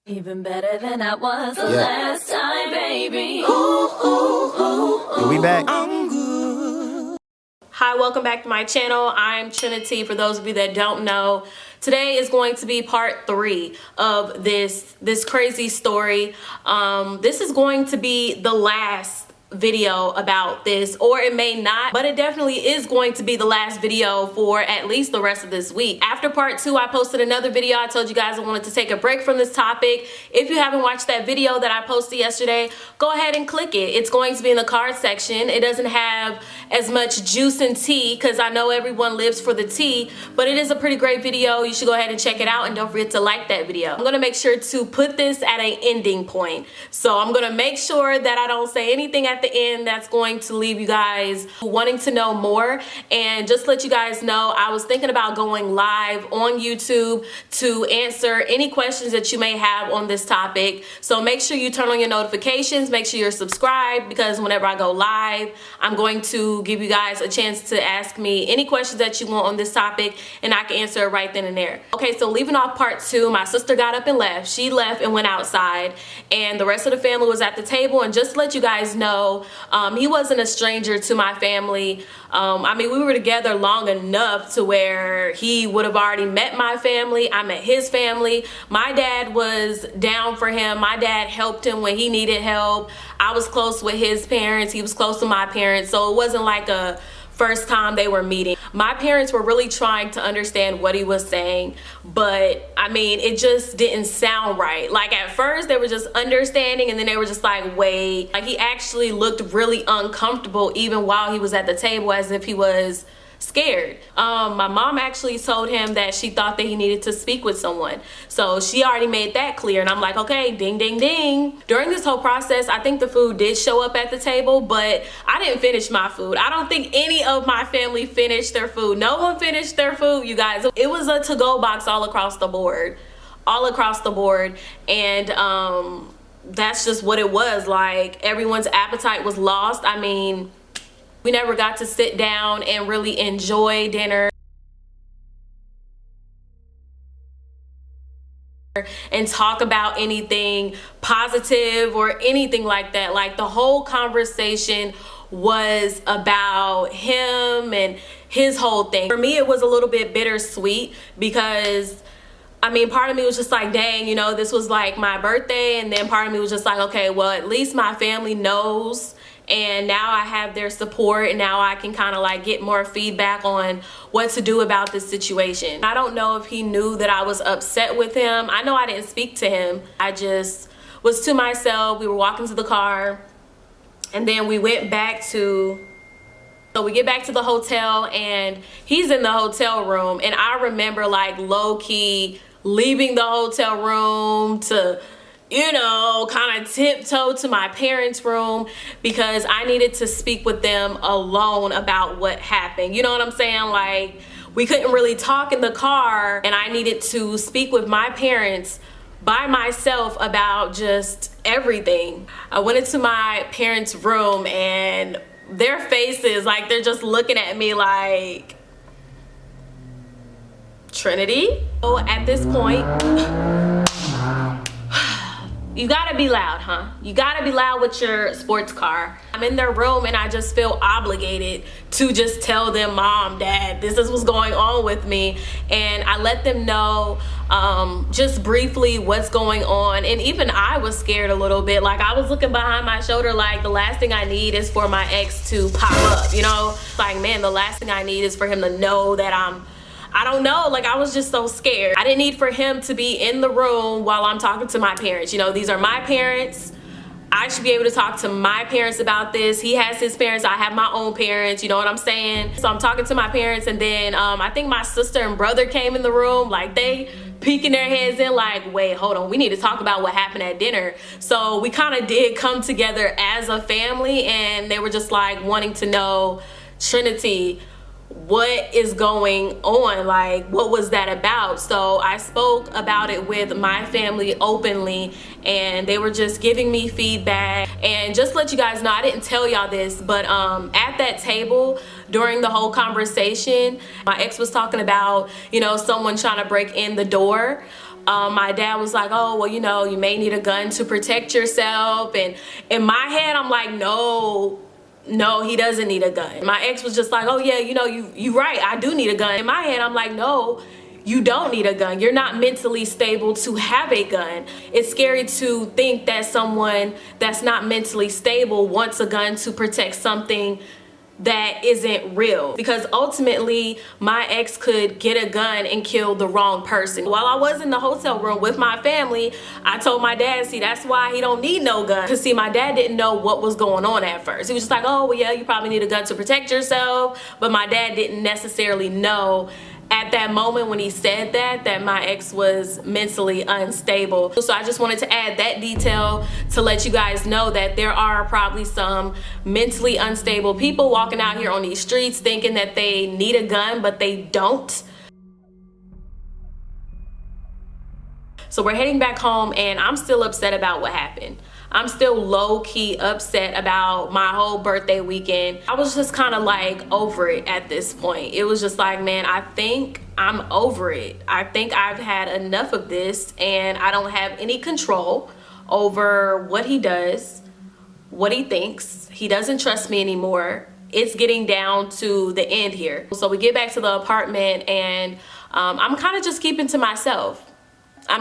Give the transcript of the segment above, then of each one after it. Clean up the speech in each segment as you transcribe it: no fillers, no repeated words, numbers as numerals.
Even better than I was the last time, baby. We back. Hi, welcome back to my channel. I'm Trinity. For those of you that don't know, today is going to be part 3 of this crazy story. This is going to be the last video about this, or it may not, but it definitely is going to be the last video for at least the rest of this week. After part 2, I posted another video. I told you guys I wanted to take a break from this topic. If you haven't watched that video that I posted yesterday, go ahead and click it. It's going to be in the card section. It doesn't have as much juice and tea because I know everyone lives for the tea, but it is a pretty great video. You should go ahead and check it out, and don't forget to like that video. I'm gonna make sure to put this at an ending point. So I'm gonna make sure that I don't say anything at the end that's going to leave you guys wanting to know more. And just let you guys know, I was thinking about going live on YouTube to answer any questions that you may have on this topic. So make sure you turn on your notifications, make sure you're subscribed, because whenever I go live, I'm going to give you guys a chance to ask me any questions that you want on this topic, and I can answer it right then and there. Okay, so leaving off part 2, my sister got up and left. She left and went outside, and the rest of the family was at the table. And just to let you guys know, he wasn't a stranger to my family. I mean, we were together long enough to where he would have already met my family. I met his family. My dad was down for him. My dad helped him when he needed help. I was close with his parents. He was close to my parents. So it wasn't like a first time they were meeting. My parents were really trying to understand what he was saying, but I mean, it just didn't sound right. Like at first they were just understanding, and then they were just like, wait. Like he actually looked really uncomfortable even while he was at the table, as if he was scared. My mom actually told him that she thought that he needed to speak with someone. So she already made that clear, and I'm like, okay, ding, ding, ding. During this whole process, I think the food did show up at the table, but I didn't finish my food. I don't think any of my family finished their food. No one finished their food, you guys. It was a to-go box all across the board. All across the board. And that's just what it was. Like, everyone's appetite was lost. I mean, we never got to sit down and really enjoy dinner and talk about anything positive or anything like that. Like, the whole conversation was about him and his whole thing. For me, it was a little bit bittersweet because, I mean, part of me was just like, dang, you know, this was like my birthday. And then part of me was just like, okay, well, at least my family knows, and now I have their support, and now I can kind of like get more feedback on what to do about this situation. I don't know if he knew that I was upset with him. I know I didn't speak to him. I just was to myself. We were walking to the car, and then we went back to, so we get back to the hotel, and he's in the hotel room. And I remember like low-key leaving the hotel room to, you know, kind of tiptoe to my parents' room because I needed to speak with them alone about what happened. You know what I'm saying? Like, we couldn't really talk in the car, and I needed to speak with my parents by myself about just everything. I went into my parents' room, and their faces, like, they're just looking at me like, Trinity? So at this point, you gotta be loud, huh? You gotta be loud with your sports car. I'm in their room, and I just feel obligated to just tell them, Mom, Dad, this is what's going on with me. And I let them know just briefly what's going on. And even I was scared a little bit. Like, I was looking behind my shoulder like, the last thing I need is for my ex to pop up, you know? Like, man, the last thing I need is for him to know that I don't know, like, I was just so scared. I didn't need for him to be in the room while I'm talking to my parents. You know, these are my parents. I should be able to talk to my parents about this. He has his parents, I have my own parents, you know what I'm saying? So I'm talking to my parents, and then I think my sister and brother came in the room, like they peeking their heads in like, wait, hold on, we need to talk about what happened at dinner. So we kind of did come together as a family, and they were just like wanting to know, Trinity, what is going on? Like, what was that about? So I spoke about it with my family openly, and they were just giving me feedback. And just to let you guys know, I didn't tell y'all this, but at that table during the whole conversation, my ex was talking about, you know, someone trying to break in the door. My dad was like, oh, well, you know, you may need a gun to protect yourself. And in my head, I'm like, no, he doesn't need a gun. My ex was just like, oh yeah, you know, you right, I do need a gun. In my head, I'm like, no, you don't need a gun. You're not mentally stable to have a gun. It's scary to think that someone that's not mentally stable wants a gun to protect something that isn't real, because ultimately my ex could get a gun and kill the wrong person. While I was in the hotel room with my family, I told my dad, see, that's why he don't need no gun. Because see, my dad didn't know what was going on at first. He was just like, oh, well, yeah, you probably need a gun to protect yourself. But my dad didn't necessarily know at that moment when he said that my ex was mentally unstable. So I just wanted to add that detail to let you guys know that there are probably some mentally unstable people walking out here on these streets thinking that they need a gun, but they don't. So we're heading back home, and I'm still upset about what happened. I'm still low-key upset about my whole birthday weekend. I was just kind of like over it at this point. It was just like, man, I think I'm over it. I think I've had enough of this, and I don't have any control over what he does, what he thinks. He doesn't trust me anymore. It's getting down to the end here. So we get back to the apartment, and I'm kind of just keeping to myself. So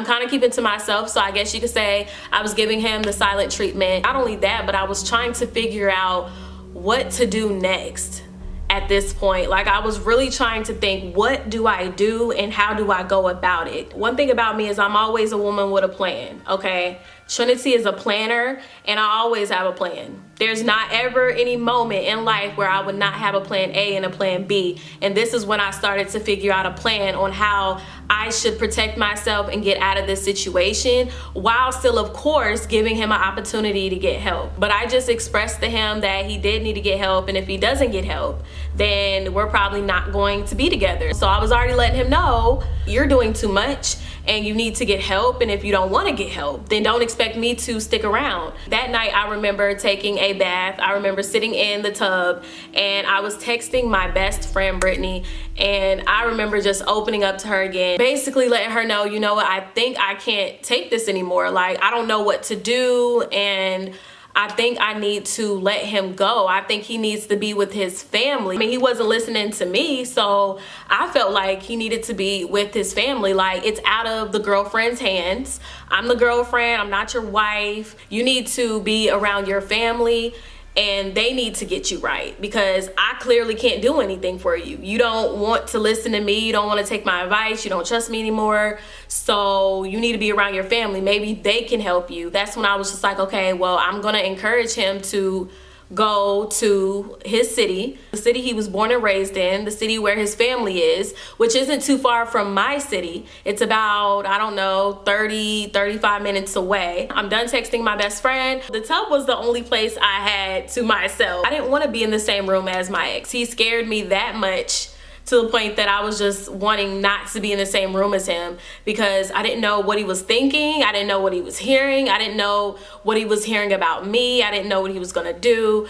I guess you could say I was giving him the silent treatment. Not only that, but I was trying to figure out what to do next at this point. Like, I was really trying to think, what do I do and how do I go about it? One thing about me is I'm always a woman with a plan, okay? Trinity is a planner, and I always have a plan. There's not ever any moment in life where I would not have a plan A and a plan B. And this is when I started to figure out a plan on how I should protect myself and get out of this situation, while still, of course, giving him an opportunity to get help. But I just expressed to him that he did need to get help, and if he doesn't get help, then we're probably not going to be together. So I was already letting him know, you're doing too much and you need to get help, and if you don't want to get help, then don't expect me to stick around. That night, I remember taking a bath. I remember sitting in the tub, and I was texting my best friend Brittany, and I remember just opening up to her again, basically letting her know, you know what, I think I can't take this anymore. Like, I don't know what to do, and I think I need to let him go. I think he needs to be with his family. I mean, he wasn't listening to me, so I felt like he needed to be with his family. Like, it's out of the girlfriend's hands. I'm the girlfriend, I'm not your wife. You need to be around your family, and they need to get you right, because I clearly can't do anything for you. You don't want to listen to me. You don't want to take my advice. You don't trust me anymore. So you need to be around your family. Maybe they can help you. That's when I was just like, okay, well, I'm going to encourage him to go to his city, the city he was born and raised in, the city where his family is, which isn't too far from my city. It's about, I don't know, 35 minutes away. I'm done texting my best friend. The tub was the only place I had to myself. I didn't want to be in the same room as my ex. He scared me that much, to the point that I was just wanting not to be in the same room as him, because I didn't know what he was thinking. I didn't know what he was hearing. I didn't know what he was hearing about me. I didn't know what he was gonna do.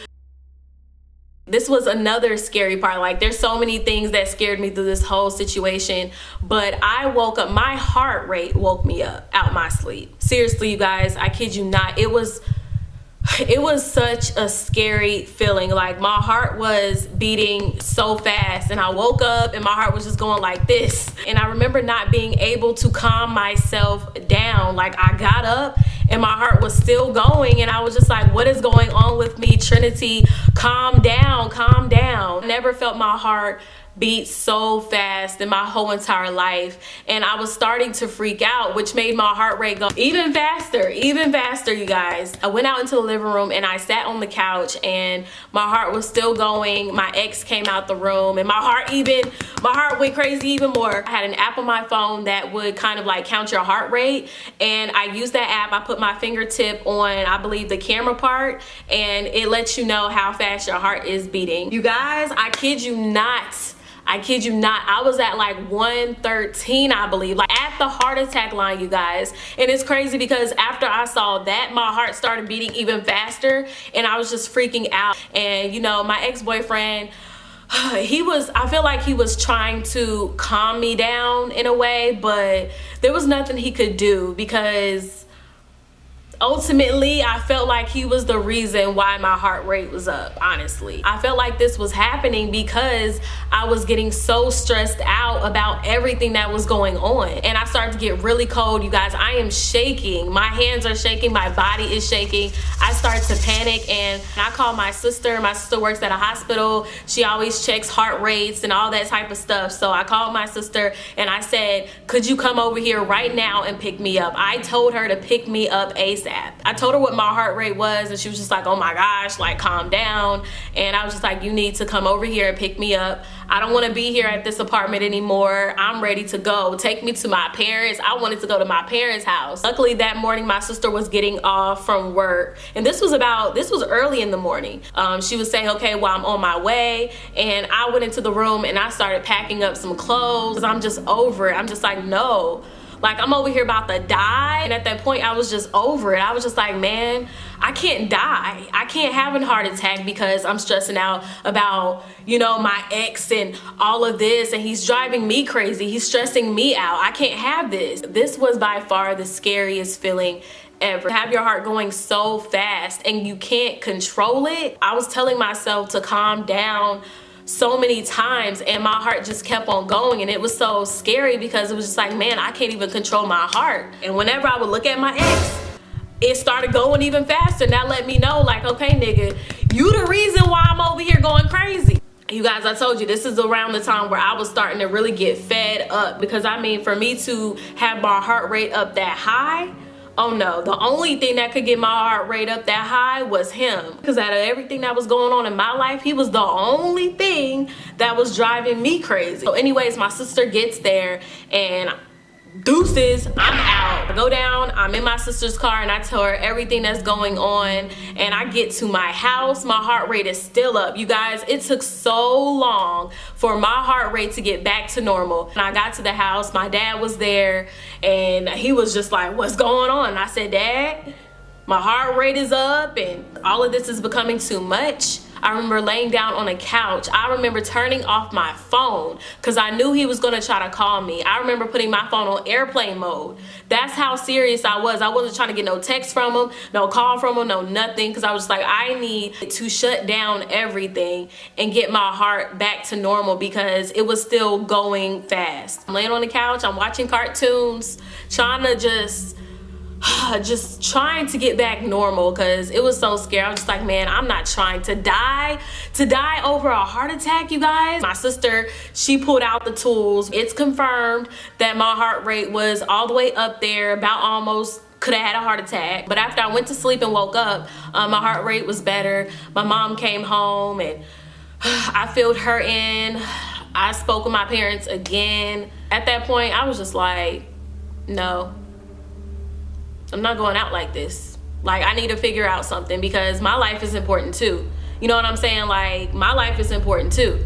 This was another scary part. Like, there's so many things that scared me through this whole situation, but I woke up, my heart rate woke me up out my sleep. Seriously, you guys, I kid you not. It was such a scary feeling. Like, my heart was beating so fast, and I woke up and my heart was just going like this. And I remember not being able to calm myself down. Like, I got up and my heart was still going, and I was just like, what is going on with me? Trinity, calm down, calm down. I never felt my heart beat so fast in my whole entire life, and I was starting to freak out, which made my heart rate go even faster, you guys. I went out into the living room and I sat on the couch, and my heart was still going. My ex came out the room, and my heart went crazy even more. I had an app on my phone that would kind of like count your heart rate, and I used that app. I put my fingertip on, I believe, the camera part, and it lets you know how fast your heart is beating. You guys, I kid you not, I was at like 113, I believe, like at the heart attack line, you guys. And it's crazy because after I saw that, my heart started beating even faster, and I was just freaking out. And you know, my ex-boyfriend, I feel like he was trying to calm me down in a way, but there was nothing he could do because ultimately I felt like he was the reason why my heart rate was up. Honestly, I felt like this was happening because I was getting so stressed out about everything that was going on, and I started to get really cold, you guys. I am shaking, my hands are shaking, my body is shaking. I started to panic, and I called my sister. My sister works at a hospital. She always checks heart rates and all that type of stuff. So I called my sister and I said, could you come over here right now and pick me up? I told her to pick me up ASAP. I told her what my heart rate was, and she was just like, oh my gosh, like, calm down. And I was just like, you need to come over here and pick me up. I don't want to be here at this apartment anymore. I'm ready to go. Take me to my parents. I wanted to go to my parents' house. Luckily that morning my sister was getting off from work, and this was early in the morning. She was saying, okay, well, I'm on my way. And I went into the room and I started packing up some clothes. I'm just over it. I'm just like, no. Like, I'm over here about to die. And at that point, I was just over it. I was just like, man, I can't die. I can't have a heart attack because I'm stressing out about, you know, my ex and all of this. And he's driving me crazy. He's stressing me out. I can't have this. This was by far the scariest feeling ever. Have your heart going so fast and you can't control it. I was telling myself to calm down so many times, and my heart just kept on going, and it was so scary because it was just like, man, I can't even control my heart. And whenever I would look at my ex, it started going even faster. And that let me know, like, okay, nigga, you the reason why I'm over here going crazy. You guys, I told you this is around the time where I was starting to really get fed up, because I mean, for me to have my heart rate up that high, oh no, the only thing that could get my heart rate up that high was him. Because out of everything that was going on in my life, he was the only thing that was driving me crazy. So anyways, my sister gets there and deuces, I'm out. I go down, I'm in my sister's car, and I tell her everything that's going on. And I get to my house, my heart rate is still up. You guys, it took so long for my heart rate to get back to normal. And I got to the house, my dad was there, and he was just like, what's going on? And I said, Dad, my heart rate is up and all of this is becoming too much. I remember laying down on a couch. I remember turning off my phone because I knew he was gonna try to call me. I remember putting my phone on airplane mode. That's how serious I was. I wasn't trying to get no text from him, no call from him, no nothing, because I was just like, I need to shut down everything and get my heart back to normal because it was still going fast. I'm laying on the couch, I'm watching cartoons, trying to just trying to get back normal because it was so scary. I was just like, man, I'm not trying to die over a heart attack, you guys. My sister, she pulled out the tools. It's confirmed that my heart rate was all the way up there, about almost could have had a heart attack. But after I went to sleep and woke up, my heart rate was better. My mom came home and I filled her in. I spoke with my parents again. At that point, I was just like, no, I'm not going out like this. Like, I need to figure out something because my life is important too. You know what I'm saying? Like, my life is important too.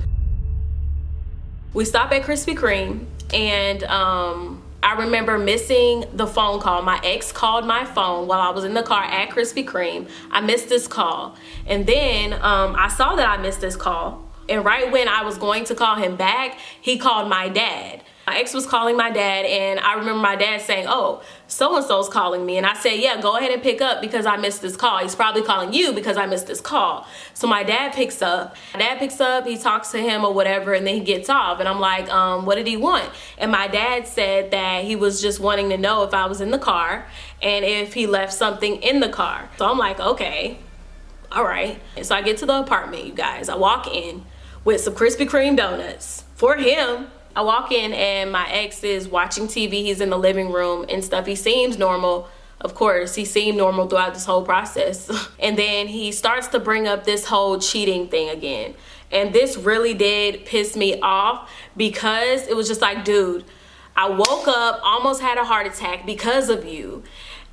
We stopped at Krispy Kreme, and I remember missing the phone call. My ex called my phone while I was in the car at Krispy Kreme. I missed this call. And then I saw that I missed this call. And right when I was going to call him back, he called my dad. My ex was calling my dad, and I remember my dad saying, oh, so-and-so's calling me. And I said, yeah, go ahead and pick up because I missed this call. He's probably calling you because I missed this call. So my dad picks up. My dad picks up, he talks to him or whatever, and then he gets off. And I'm like, what did he want? And my dad said that he was just wanting to know if I was in the car and if he left something in the car. So I'm like, okay, all right. And so I get to the apartment, you guys. I walk in with some Krispy Kreme donuts for him. I walk in and my ex is watching TV. He's in the living room and stuff. He seems normal. Of course, he seemed normal throughout this whole process. And then he starts to bring up this whole cheating thing again. And this really did piss me off because it was just like, dude, I woke up, almost had a heart attack because of you.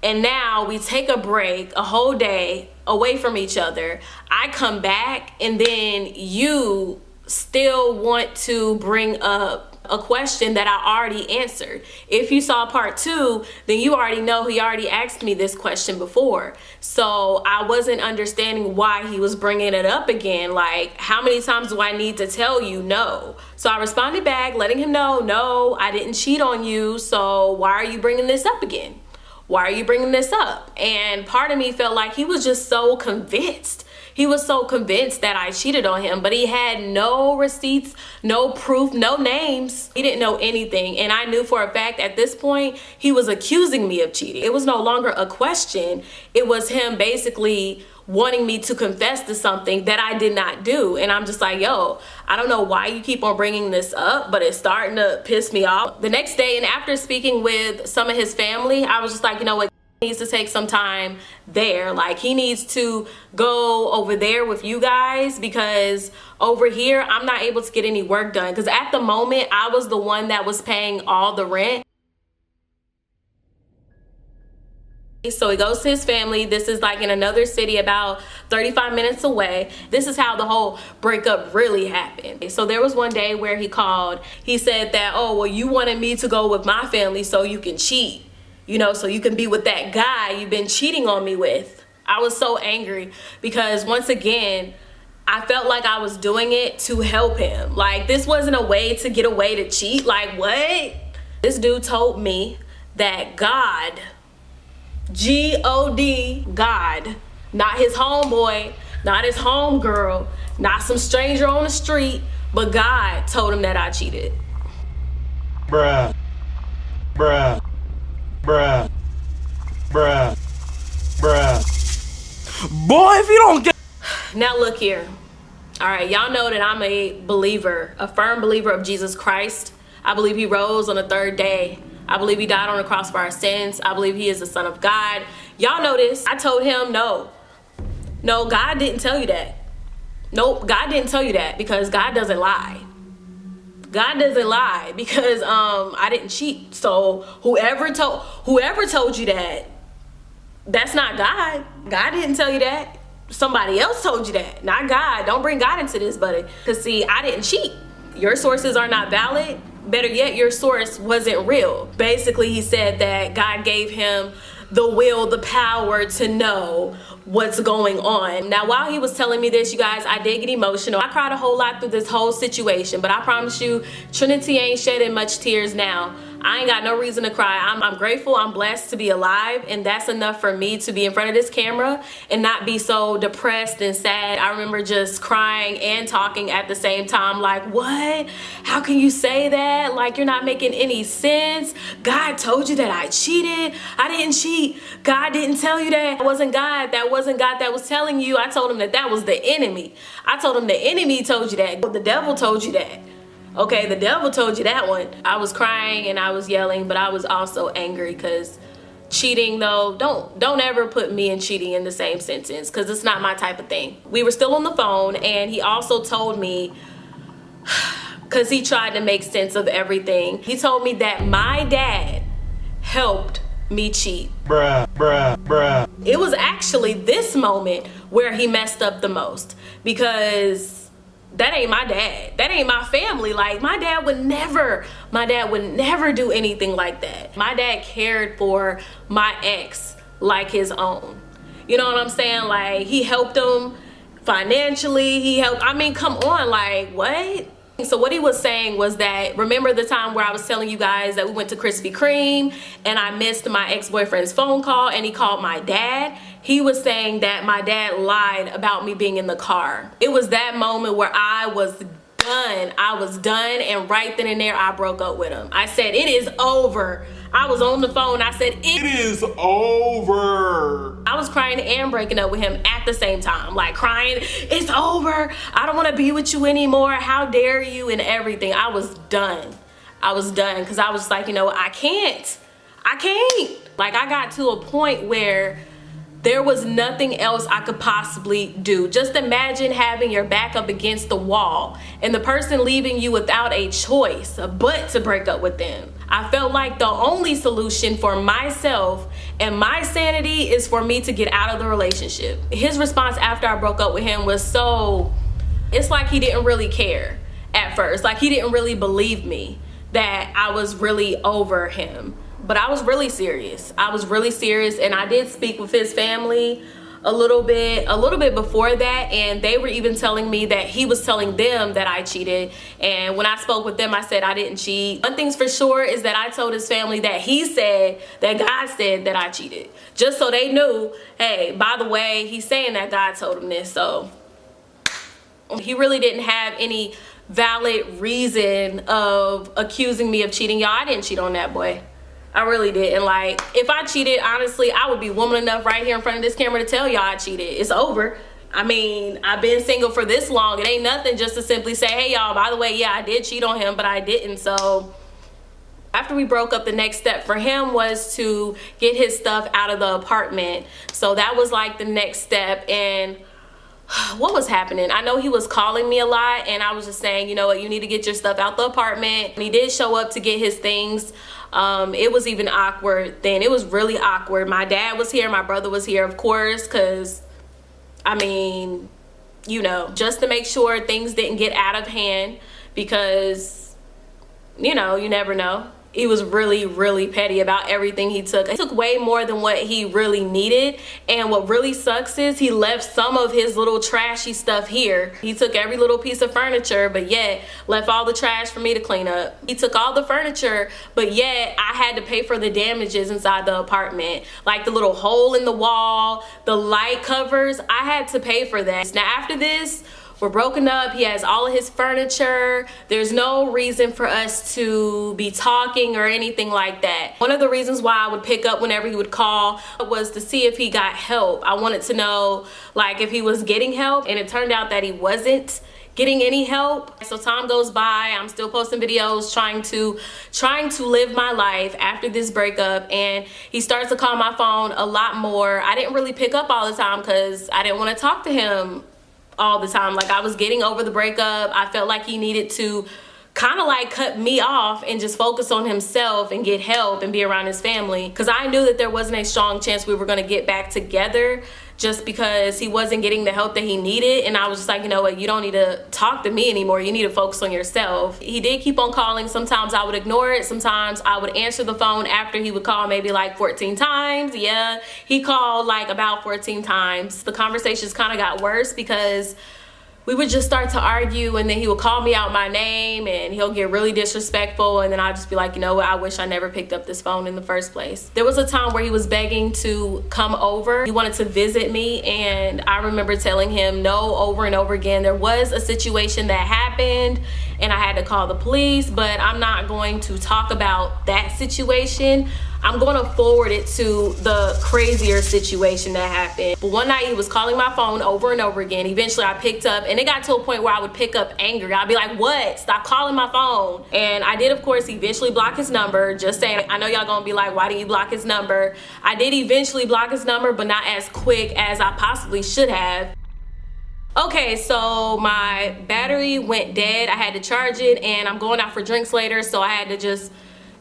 And now we take a break, a whole day away from each other. I come back and then you still want to bring up a question that I already answered. If you saw part 2, then you already know he already asked me this question before. So I wasn't understanding why he was bringing it up again. Like, how many times do I need to tell you no? So I responded back, letting him know, no, I didn't cheat on you. So why are you bringing this up again? Why are you bringing this up? And part of me felt like he was just so convinced. He was so convinced that I cheated on him, but he had no receipts, no proof, no names. He didn't know anything. And I knew for a fact at this point, he was accusing me of cheating. It was no longer a question. It was him basically wanting me to confess to something that I did not do. And I'm just like, yo, I don't know why you keep on bringing this up, but it's starting to piss me off. The next day, and after speaking with some of his family, I was just like, you know what? Needs to take some time there. Like, he needs to go over there with you guys, because over here I'm not able to get any work done, because at the moment I was the one that was paying all the rent. So he goes to his family. This is like in another city about 35 minutes away. This is how the whole breakup really happened. So there was one day where he called. He said that, oh, well, you wanted me to go with my family so you can cheat. You know, so you can be with that guy you've been cheating on me with. I was so angry because, once again, I felt like I was doing it to help him. Like, this wasn't a way to get away to cheat. Like, what? This dude told me that God, G-O-D, God, not his homeboy, not his homegirl, not some stranger on the street, but God told him that I cheated. Bruh. Bruh. Bruh. Bruh. Bruh. Boy, if you don't get... Now look here. All right, y'all know that I'm a believer, a firm believer of Jesus Christ. I believe he rose on the 3rd day. I believe he died on the cross for our sins. I believe he is the Son of God. Y'all know this. I told him no. No, God didn't tell you that. Nope, God didn't tell you that, because God doesn't lie. God doesn't lie, because I didn't cheat. So whoever told you that, that's not God. God didn't tell you that. Somebody else told you that, not God. Don't bring God into this, buddy. Because see, I didn't cheat. Your sources are not valid. Better yet, your source wasn't real. Basically, he said that God gave him the will, the power to know what's going on. Now, while he was telling me this, you guys, I did get emotional. I cried a whole lot through this whole situation, but I promise you, Trinity ain't shedding much tears now. I ain't got no reason to cry. I'm grateful, I'm blessed to be alive, and that's enough for me to be in front of this camera and not be so depressed and sad. I remember just crying and talking at the same time, like, what? How can you say that? Like, you're not making any sense. God told you that I cheated. I didn't cheat. God didn't tell you that. That wasn't God. That wasn't God that was telling you. I told him that that was the enemy. I told him the enemy told you that. The devil told you that. Okay, the devil told you that one. I was crying and I was yelling, but I was also angry, because cheating, though, don't ever put me and cheating in the same sentence, because it's not my type of thing. We were still on the phone, and he also told me, because he tried to make sense of everything, he told me that my dad helped me cheat. Bruh, bruh, bruh. It was actually this moment where he messed up the most, because that ain't my dad. That ain't my family. Like, my dad would never do anything like that. My dad cared for my ex like his own. You know what I'm saying? Like, he helped him financially. He helped, I mean, come on, like, what? So what he was saying was that, remember the time where I was telling you guys that we went to Krispy Kreme and I missed my ex-boyfriend's phone call and he called my dad? He was saying that my dad lied about me being in the car. It was that moment where I was done. I was done, and right then and there I broke up with him. I said, it is over. I was on the phone. I said, it is over. I was crying and breaking up with him at the same time. Like, crying, it's over. I don't want to be with you anymore. How dare you, and everything. I was done. I was done, because I was just like, you know, I can't. Like, I got to a point where there was nothing else I could possibly do. Just imagine having your back up against the wall and the person leaving you without a choice but to break up with them. I felt like the only solution for myself and my sanity is for me to get out of the relationship. His response after I broke up with him was so It's like he didn't really care at first. Like he didn't really believe me that I was really over him. But I was really serious. I was really serious, and I did speak with his family a little bit before that, and they were even telling me that he was telling them that I cheated. And when I spoke with them, I said I didn't cheat. One thing's for sure is that I told his family that he said that God said that I cheated, just so they knew, hey, by the way, he's saying that God told him this. So he really didn't have any valid reason of accusing me of cheating. Y'all, I didn't cheat on that boy. I really didn't. Like, if I cheated, honestly, I would be woman enough right here in front of this camera to tell y'all I cheated. It's over. I mean, I've been single for this long. It ain't nothing just to simply say, hey, y'all, by the way, yeah, I did cheat on him, but I didn't. So after we broke up, the next step for him was to get his stuff out of the apartment. So that was like the next step. And what was happening? I know he was calling me a lot, and I was just saying, you know what, you need to get your stuff out the apartment. And he did show up to get his things. It was even awkward then. It was really awkward. My dad was here, my brother was here, of course, because I mean, you know, just to make sure things didn't get out of hand, because, you know, you never know. He was really, really petty about everything he took. He took way more than what he really needed. And what really sucks is he left some of his little trashy stuff here. He took every little piece of furniture, but yet left all the trash for me to clean up. He took all the furniture, but yet I had to pay for the damages inside the apartment. Like the little hole in the wall, the light covers, I had to pay for that. Now after this, we're broken up. He has all of his furniture. There's no reason for us to be talking or anything like that. One of the reasons why I would pick up whenever he would call was to see if he got help. I wanted to know, like, if he was getting help, and it turned out that he wasn't getting any help. So time goes by, I'm still posting videos, trying to live my life after this breakup, and he starts to call my phone a lot more. I didn't really pick up all the time because I didn't want to talk to him all the time. Like, I was getting over the breakup. I felt like he needed to kind of like cut me off and just focus on himself and get help and be around his family, because I knew that there wasn't a strong chance we were going to get back together, just because he wasn't getting the help that he needed. And I was just like, you know what, you don't need to talk to me anymore. You need to focus on yourself. He did keep on calling. Sometimes I would ignore it. Sometimes I would answer the phone after he would call maybe like 14 times. Yeah, he called like about 14 times. The conversations kind of got worse because we would just start to argue, and then he would call me out my name and he'll get really disrespectful, and then I'll just be like, you know what, I wish I never picked up this phone in the first place. There was a time where he was begging to come over. He wanted to visit me, and I remember telling him no over and over again. There was a situation that happened and I had to call the police, but I'm not going to talk about that situation. I'm going to forward it to the crazier situation that happened. But one night he was calling my phone over and over again. Eventually I picked up, and it got to a point where I would pick up angry. I'd be like, what? Stop calling my phone. And I did, of course, eventually block his number. Just saying, I know y'all gonna be like, why did you block his number? I did eventually block his number, but not as quick as I possibly should have. Okay, so my battery went dead. I had to charge it, and I'm going out for drinks later, so I had to just,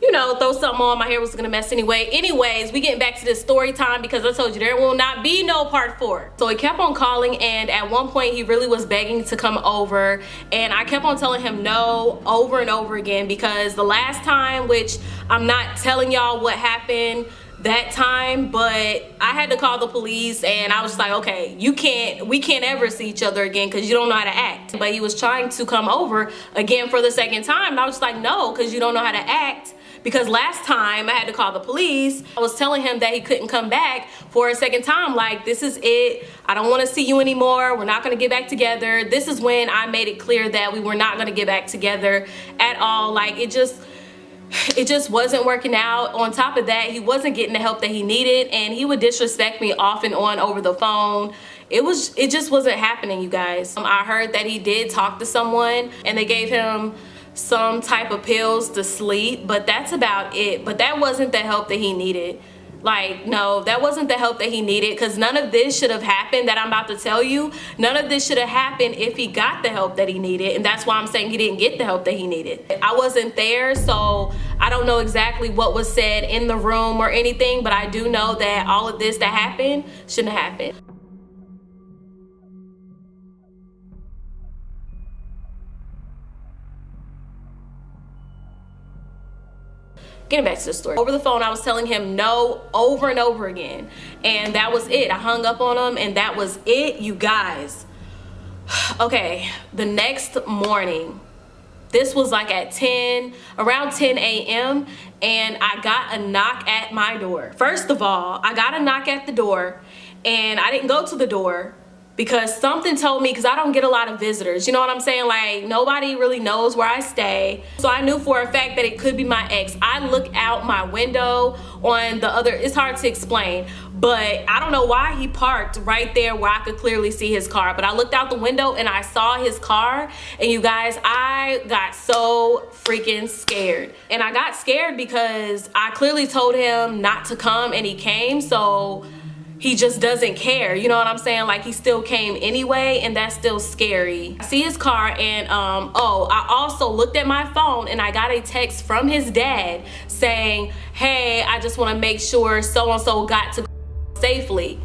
you know, throw something on. My hair was gonna mess anyway. Anyways, we getting back to this story time, because I told you there will not be no part 4. So he kept on calling, and at one point he really was begging to come over, and I kept on telling him no over and over again, because the last time, which I'm not telling y'all what happened that time, but I had to call the police, and I was just like, okay, we can't ever see each other again because you don't know how to act. But he was trying to come over again for the second time, and I was just like, no, because you don't know how to act. Because last time I had to call the police, I was telling him that he couldn't come back for a second time. Like, this is it. I don't want to see you anymore. We're not going to get back together. This is when I made it clear that we were not going to get back together at all. Like, it just wasn't working out. On top of that, he wasn't getting the help that he needed, and he would disrespect me off and on over the phone. It just wasn't happening, you guys. I heard that he did talk to someone, and they gave him some type of pills to sleep, but that's about it. But that wasn't the help that he needed. Like, no, that wasn't the help that he needed, because none of this should have happened that I'm about to tell you. None of this should have happened if he got the help that he needed, and that's why I'm saying he didn't get the help that he needed. I wasn't there, so I don't know exactly what was said in the room or anything, but I do know that all of this that happened shouldn't have happened. Getting back to the story. Over the phone, I was telling him no over and over again. And that was it. I hung up on him and that was it, you guys. Okay, the next morning, this was like at around 10 a.m. and I got a knock at my door. First of all, I got a knock at the door and I didn't go to the door because something told me, because I don't get a lot of visitors, you know what I'm saying? Like, nobody really knows where I stay. So I knew for a fact that it could be my ex. I look out my window on the other, it's hard to explain, but I don't know why he parked right there where I could clearly see his car. But I looked out the window and I saw his car, and you guys, I got so freaking scared. And I got scared because I clearly told him not to come and he came, so he just doesn't care, you know what I'm saying? Like, he still came anyway, and that's still scary. I see his car, and oh, I also looked at my phone and I got a text from his dad saying, hey, I just want to make sure so-and-so got to safely.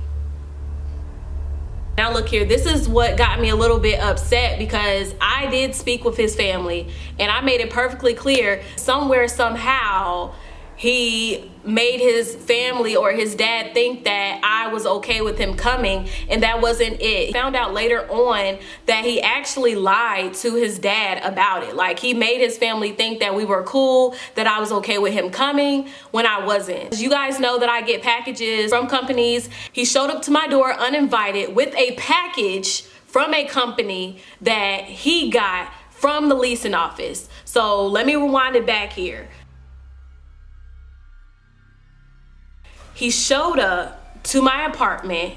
Now look here, this is what got me a little bit upset, because I did speak with his family and I made it perfectly clear somewhere, somehow, he made his family or his dad think that I was okay with him coming, and that wasn't it. Found out later on that he actually lied to his dad about it. Like, he made his family think that we were cool, that I was okay with him coming when I wasn't. You guys know that I get packages from companies. He showed up to my door uninvited with a package from a company that he got from the leasing office. So let me rewind it back here. He showed up to my apartment,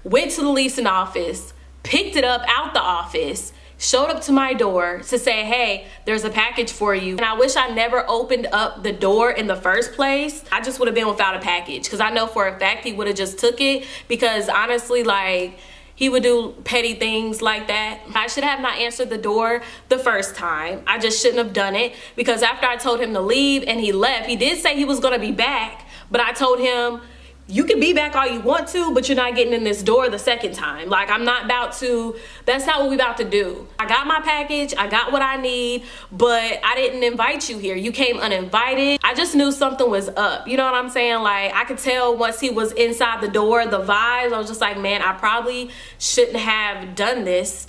went to the leasing office, picked it up out the office, showed up to my door to say, hey, there's a package for you. And I wish I never opened up the door in the first place. I just would have been without a package, because I know for a fact he would have just took it, because honestly, like, he would do petty things like that. I should have not answered the door the first time. I just shouldn't have done it, because after I told him to leave and he left, he did say he was gonna be back, but I told him, you can be back all you want to, but you're not getting in this door the second time. Like, I'm not about to, that's not what we about to do. I got my package, I got what I need, but I didn't invite you here. You came uninvited. I just knew something was up. You know what I'm saying? Like, I could tell once he was inside the door, the vibes, I was just like, man, I probably shouldn't have done this.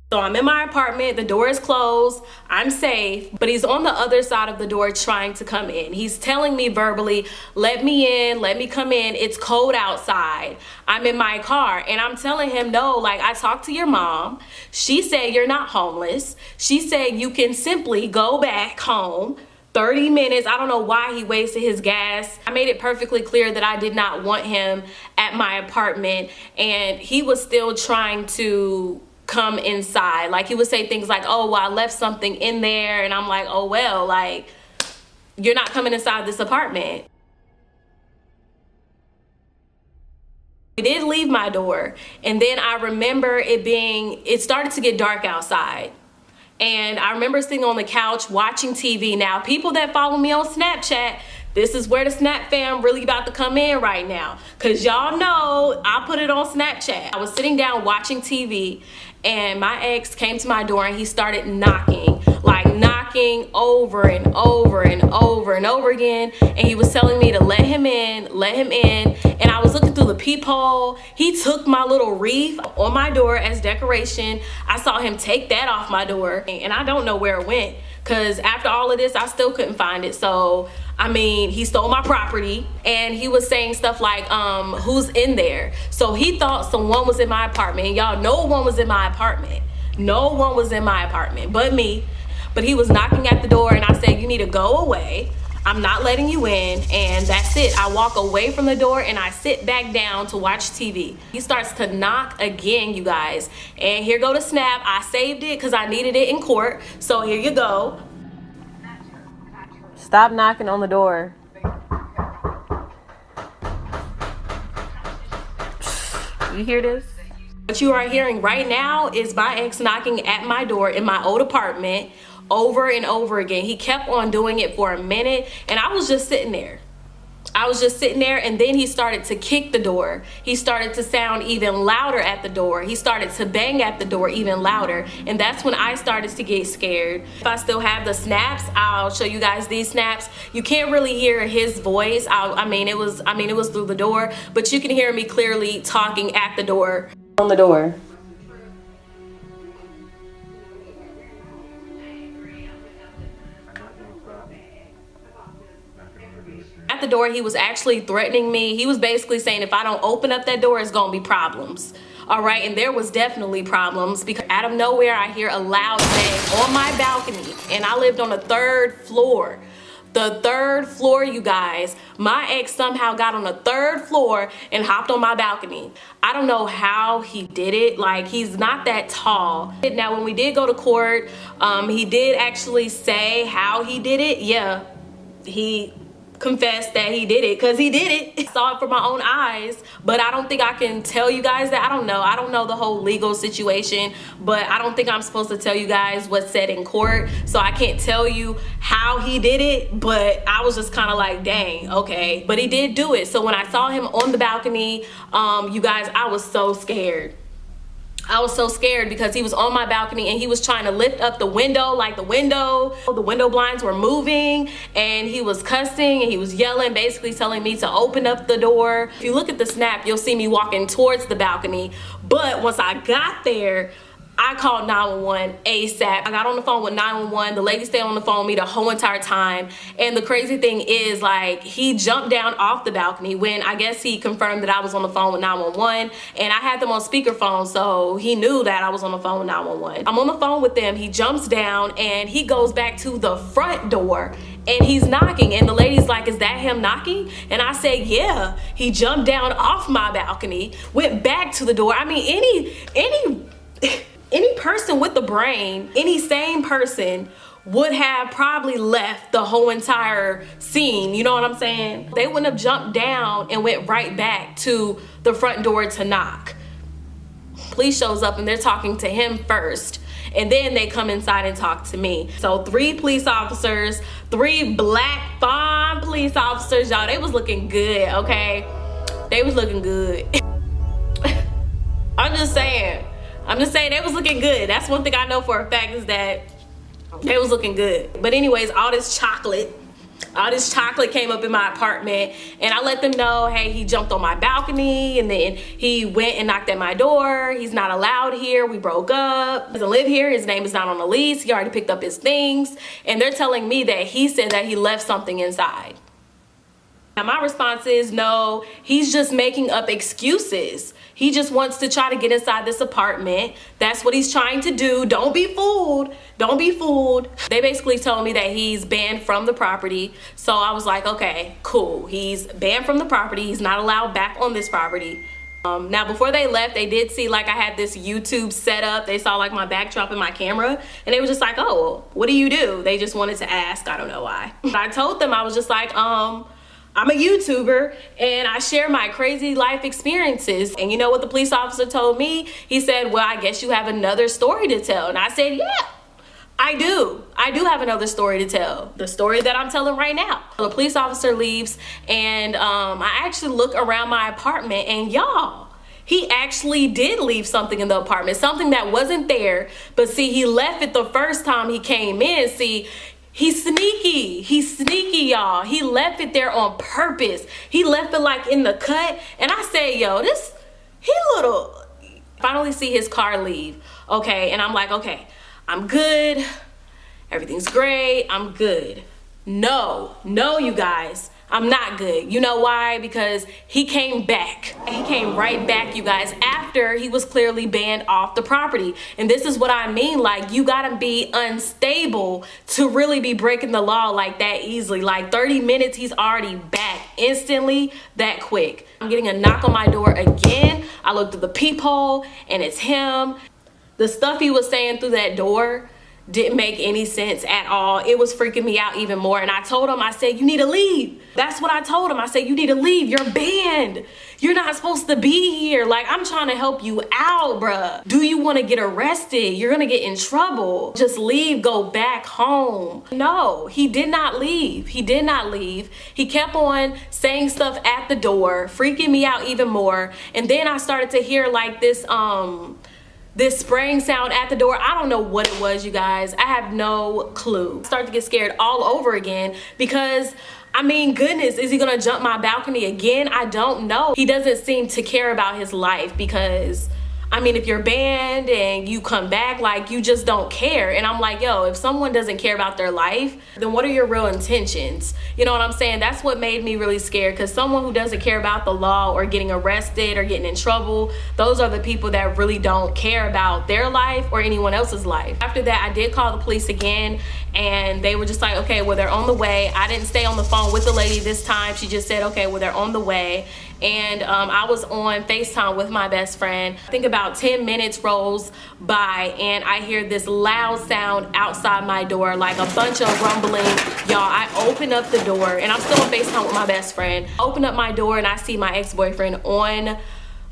So I'm in my apartment, the door is closed, I'm safe, but he's on the other side of the door trying to come in. He's telling me verbally, let me in, let me come in, it's cold outside. I'm in my car, and I'm telling him, no, like, I talked to your mom. She said you're not homeless. She said you can simply go back home. 30 minutes, I don't know why he wasted his gas. I made it perfectly clear that I did not want him at my apartment, and he was still trying to come inside. Like, he would say things like, oh, well, I left something in there, and I'm like, oh, well, like, you're not coming inside this apartment. We did leave my door, and then I remember it started to get dark outside, and I remember sitting on the couch watching TV. Now, people that follow me on Snapchat, this is where the Snap fam really about to come in right now, because y'all know I put it on Snapchat. I was sitting down watching TV, and my ex came to my door and he started knocking, like knocking over and over and over and over again. And he was telling me to let him in, let him in. And I was looking through the peephole. He took my little wreath on my door as decoration. I saw him take that off my door, and I don't know where it went, because after all of this, I still couldn't find it. So, I mean, he stole my property, and he was saying stuff like, who's in there? So he thought someone was in my apartment. And y'all, no one was in my apartment. No one was in my apartment but me. But he was knocking at the door, and I said, you need to go away. I'm not letting you in, and that's it. I walk away from the door and I sit back down to watch TV. He starts to knock again, you guys. And here go the Snap. I saved it because I needed it in court. So here you go. Stop knocking on the door. You hear this? What you are hearing right now is my ex knocking at my door in my old apartment over and over again. He kept on doing it for a minute, and I was just sitting there. I was just sitting there, and then he started to kick the door. He started to sound even louder at the door. He started to bang at the door even louder, and that's when I started to get scared. If I still have the snaps, I'll show you guys these snaps. You can't really hear his voice. I mean, it was through the door, but you can hear me clearly talking at the door. On the door. At the door, he was actually threatening me. He was basically saying if I don't open up that door, it's gonna be problems. All right, and there was definitely problems because out of nowhere, I hear a loud bang on my balcony, and I lived on the 3rd floor. The 3rd floor, you guys. My ex somehow got on the 3rd floor and hopped on my balcony. I don't know how he did it. Like, he's not that tall. Now, when we did go to court, he did actually say how he did it. Yeah, he confessed that he did it because he did it. I saw it for my own eyes, but I don't think I can tell you guys that. I don't know the whole legal situation, but I don't think I'm supposed to tell you guys what's said in court, so I can't tell you how he did it, but I was just kind of like, dang, okay. But he did do it. So when I saw him on the balcony, you guys, I was so scared. I was so scared because he was on my balcony and he was trying to lift up the window, like the window blinds were moving, and he was cussing and he was yelling, basically telling me to open up the door. If you look at the snap, you'll see me walking towards the balcony. But once I got there, I called 911 ASAP. I got on the phone with 911. The lady stayed on the phone with me the whole entire time. And the crazy thing is, like, he jumped down off the balcony when I guess he confirmed that I was on the phone with 911. And I had them on speakerphone, so he knew that I was on the phone with 911. I'm on the phone with them. He jumps down and he goes back to the front door and he's knocking. And the lady's like, is that him knocking? And I said, yeah. He jumped down off my balcony, went back to the door. I mean, any person with the brain, any sane person would have probably left the whole entire scene. You know what I'm saying? They wouldn't have jumped down and went right back to the front door to knock. Police shows up and they're talking to him first, and then they come inside and talk to me. So 3 police officers, 3 black fine police officers, y'all, they was looking good, okay? They was looking good. I'm just saying they was looking good. That's one thing I know for a fact, is that they was looking good. But anyways, all this chocolate came up in my apartment, and I let them know, hey, he jumped on my balcony, and then he went and knocked at my door. He's not allowed here. We broke up. He doesn't live here. His name is not on the lease. He already picked up his things. And they're telling me that he said that he left something inside. Now, my response is, no, he's just making up excuses. He just wants to try to get inside this apartment. That's what he's trying to do. Don't be fooled. Don't be fooled. They basically told me that he's banned from the property. So I was like, okay, cool. He's banned from the property. He's not allowed back on this property. Now, before they left, they did see, like, I had this YouTube set up. They saw, like, my backdrop and my camera, and they were just like, oh, what do you do? They just wanted to ask. I don't know why. I told them, I was just like, I'm a YouTuber and I share my crazy life experiences. And you know what the police officer told me? He said, well, I guess you have another story to tell. And I said, yeah, I do. I do have another story to tell. The story that I'm telling right now. The police officer leaves, and I actually look around my apartment, and y'all, he actually did leave something in the apartment, something that wasn't there. But see, he left it the first time he came in. See, he's sneaky, y'all. He left it there on purpose. He left it like in the cut. And I say, yo, finally see his car leave. Okay, and I'm like, okay, I'm good. Everything's great, I'm good. No, you guys, I'm not good. You know why? Because he came back. He came right back, you guys, after he was clearly banned off the property. And this is what I mean. Like, you gotta be unstable to really be breaking the law like that easily. Like 30 minutes, he's already back instantly, that quick. I'm getting a knock on my door again. I look through the peephole and it's him. The stuff he was saying through that door, didn't make any sense at all. It was freaking me out even more. And I told him, I said, you need to leave. That's what I told him. I said, you need to leave. You're banned. You're not supposed to be here. Like, I'm trying to help you out, bruh. Do you want to get arrested? You're gonna get in trouble. Just leave, go back home. No, he did not leave. He did not leave. He kept on saying stuff at the door, freaking me out even more. And then I started to hear like this spraying sound at the door. I don't know what it was, you guys. I have no clue. I started to get scared all over again because, I mean, goodness, is he gonna jump my balcony again? I don't know. He doesn't seem to care about his life because, I mean, if you're banned and you come back, like, you just don't care. And I'm like, yo, if someone doesn't care about their life, then what are your real intentions? You know what I'm saying? That's what made me really scared, because someone who doesn't care about the law or getting arrested or getting in trouble, those are the people that really don't care about their life or anyone else's life. After that, I did call the police again, and they were just like, okay, well, they're on the way. I didn't stay on the phone with the lady this time. She just said, okay, well, they're on the way. And I was on FaceTime with my best friend. I think about 10 minutes rolls by and I hear this loud sound outside my door, like a bunch of rumbling. Y'all, I open up the door and I'm still on FaceTime with my best friend. I open up my door and I see my ex-boyfriend on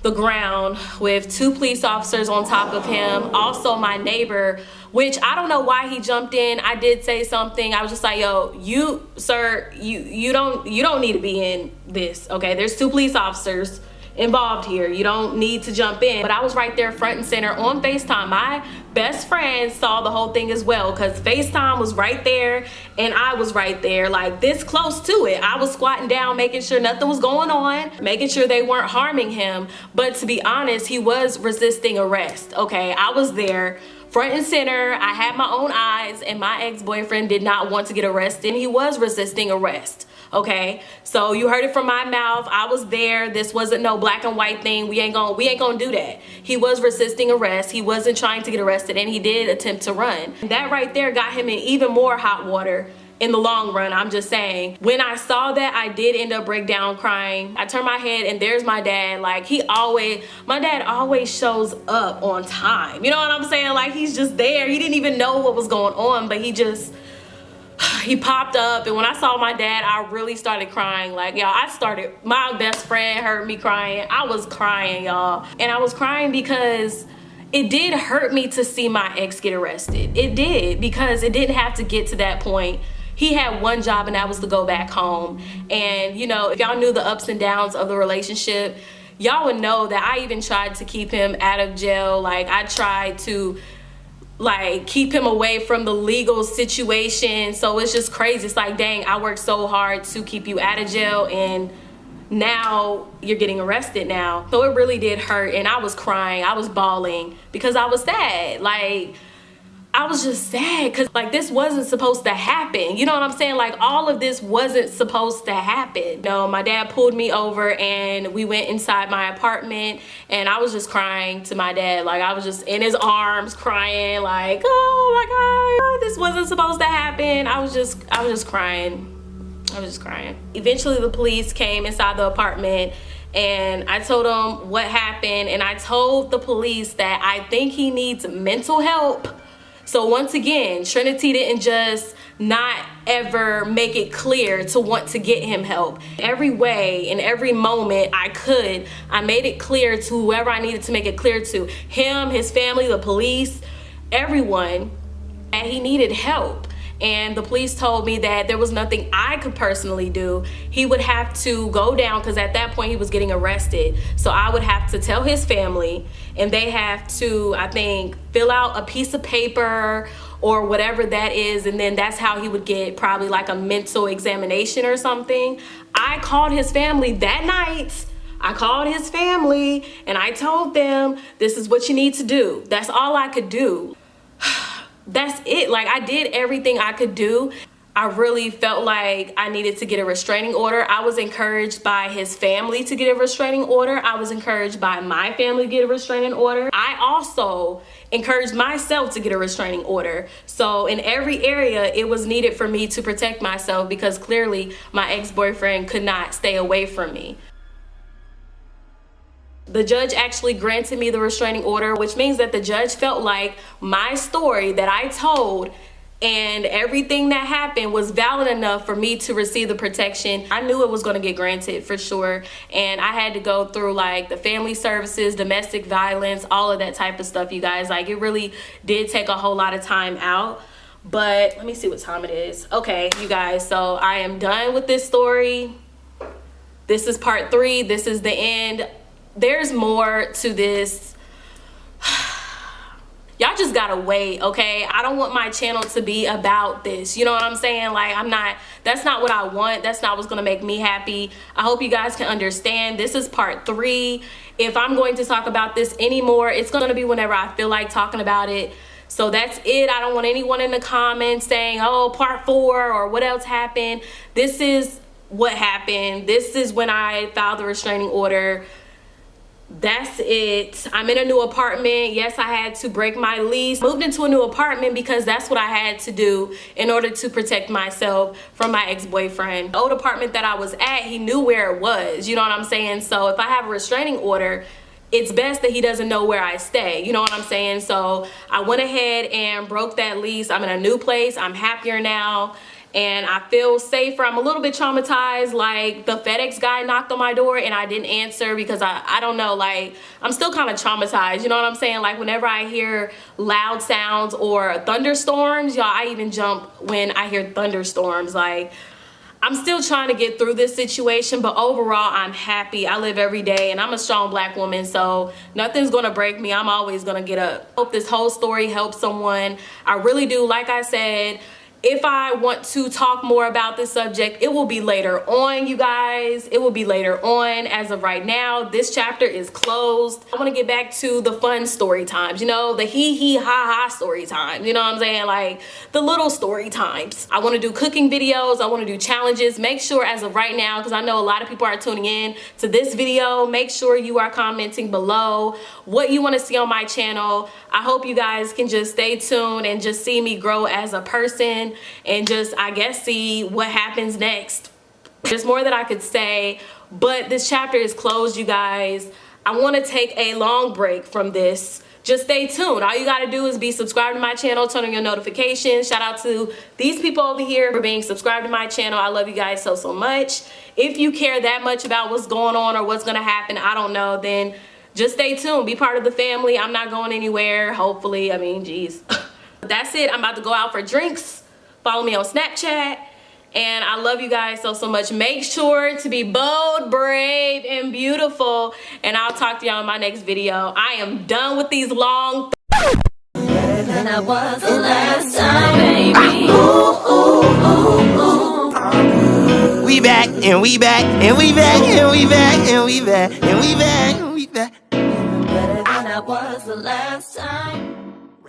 the ground with 2 police officers on top of him. Also my neighbor, which I don't know why he jumped in. I did say something. I was just like, yo, you, sir, you don't need to be in this, okay? There's 2 police officers involved here. You don't need to jump in. But I was right there front and center on FaceTime. My best friend saw the whole thing as well, because FaceTime was right there and I was right there, like this close to it. I was squatting down, making sure nothing was going on, making sure they weren't harming him. But to be honest, he was resisting arrest, okay? I was there front and center. I had my own eyes, and my ex-boyfriend did not want to get arrested. He was resisting arrest, okay? So you heard it from my mouth. I was there. This wasn't no black and white thing. We ain't gonna do that. He was resisting arrest. He wasn't trying to get arrested, and he did attempt to run. That right there got him in even more hot water in the long run. I'm just saying, when I saw that, I did end up break down crying. I turned my head and there's my dad. Like, my dad always shows up on time. You know what I'm saying? Like, he's just there. He didn't even know what was going on, but he popped up. And when I saw my dad, I really started crying. Like, y'all, my best friend heard me crying. I was crying, y'all. And I was crying because it did hurt me to see my ex get arrested. It did, because it didn't have to get to that point. He had one job, and that was to go back home. And, you know, if y'all knew the ups and downs of the relationship, y'all would know that I even tried to keep him out of jail. Like, I tried to, like, keep him away from the legal situation. So it's just crazy. It's like, dang, I worked so hard to keep you out of jail, and now you're getting arrested now. So it really did hurt, and I was crying. I was bawling because I was sad. Like, I was just sad because, like, this wasn't supposed to happen. You know what I'm saying? Like, all of this wasn't supposed to happen. No, my dad pulled me over and we went inside my apartment, and I was just crying to my dad. Like, I was just in his arms crying, like, oh my God, this wasn't supposed to happen. I was just crying. I was just crying. Eventually the police came inside the apartment, and I told them what happened, and I told the police that I think he needs mental help. So once again, Trinity didn't just not ever make it clear to want to get him help. Every way, in every moment I made it clear to whoever I needed to make it clear to, him, his family, the police, everyone, that he needed help. And the police told me that there was nothing I could personally do. He would have to go down, because at that point he was getting arrested. So I would have to tell his family, and they have to, I think, fill out a piece of paper or whatever that is, and then that's how he would get probably like a mental examination or something. I called his family that night. I called his family and I told them, this is what you need to do. That's all I could do. That's it. Like, I did everything I could do. I really felt like I needed to get a restraining order. I was encouraged by his family to get a restraining order. I was encouraged by my family to get a restraining order. I also encouraged myself to get a restraining order. So in every area, it was needed for me to protect myself, because clearly my ex-boyfriend could not stay away from me. The judge actually granted me the restraining order, which means that the judge felt like my story that I told and everything that happened was valid enough for me to receive the protection. I knew it was going to get granted for sure, and I had to go through like the family services, domestic violence, all of that type of stuff, you guys. Like, it really did take a whole lot of time out. But let me see what time it is. Okay, you guys, so I am done with this story. This is part 3. This is the end. There's more to this. Y'all just gotta wait, okay? I don't want my channel to be about this. You know what I'm saying? Like, that's not what I want. That's not what's gonna make me happy. I hope you guys can understand. This is part 3. If I'm going to talk about this anymore, it's gonna be whenever I feel like talking about it. So that's it. I don't want anyone in the comments saying, oh, part 4 or what else happened. This is what happened. This is when I filed the restraining order. That's it. I'm in a new apartment. Yes, I had to break my lease. Moved into a new apartment because that's what I had to do in order to protect myself from my ex-boyfriend. The old apartment that I was at, he knew where it was. You know what I'm saying? So if I have a restraining order, it's best that he doesn't know where I stay. You know what I'm saying? So I went ahead and broke that lease. I'm in a new place. I'm happier now. And I feel safer. I'm a little bit traumatized. Like, the FedEx guy knocked on my door and I didn't answer because I don't know, like, I'm still kind of traumatized. You know what I'm saying? Like, whenever I hear loud sounds or thunderstorms, y'all, I even jump when I hear thunderstorms. Like, I'm still trying to get through this situation, but overall, I'm happy. I live every day and I'm a strong Black woman, so nothing's gonna break me. I'm always gonna get up. Hope this whole story helps someone. I really do. Like I said, if I want to talk more about this subject, it will be later on, you guys. It will be later on. As of right now, this chapter is closed. I want to get back to the fun story times, you know, the hee ha ha story times. You know what I'm saying? Like, the little story times. I want to do cooking videos. I want to do challenges. Make sure as of right now, because I know a lot of people are tuning in to this video, make sure you are commenting below what you want to see on my channel. I hope you guys can just stay tuned and just see me grow as a person and just, I guess, see what happens next. There's more that I could say, but this chapter is closed, you guys. I want to take a long break from this. Just stay tuned. All you got to do is be subscribed to my channel, turn on your notifications. Shout out to these people over here for being subscribed to my channel. I love you guys so, so much. If you care that much about what's going on or what's going to happen, I don't know, then just stay tuned. Be part of the family. I'm not going anywhere, hopefully. I mean, geez. That's it. I'm about to go out for drinks. Follow me on Snapchat. And I love you guys so, so much. Make sure to be bold, brave, and beautiful. And I'll talk to y'all in my next video. I am done with these long... And that was the last time, baby. We back, and we back, and we back, and we back, and we back, and we back, and we back. Better than that was the last time.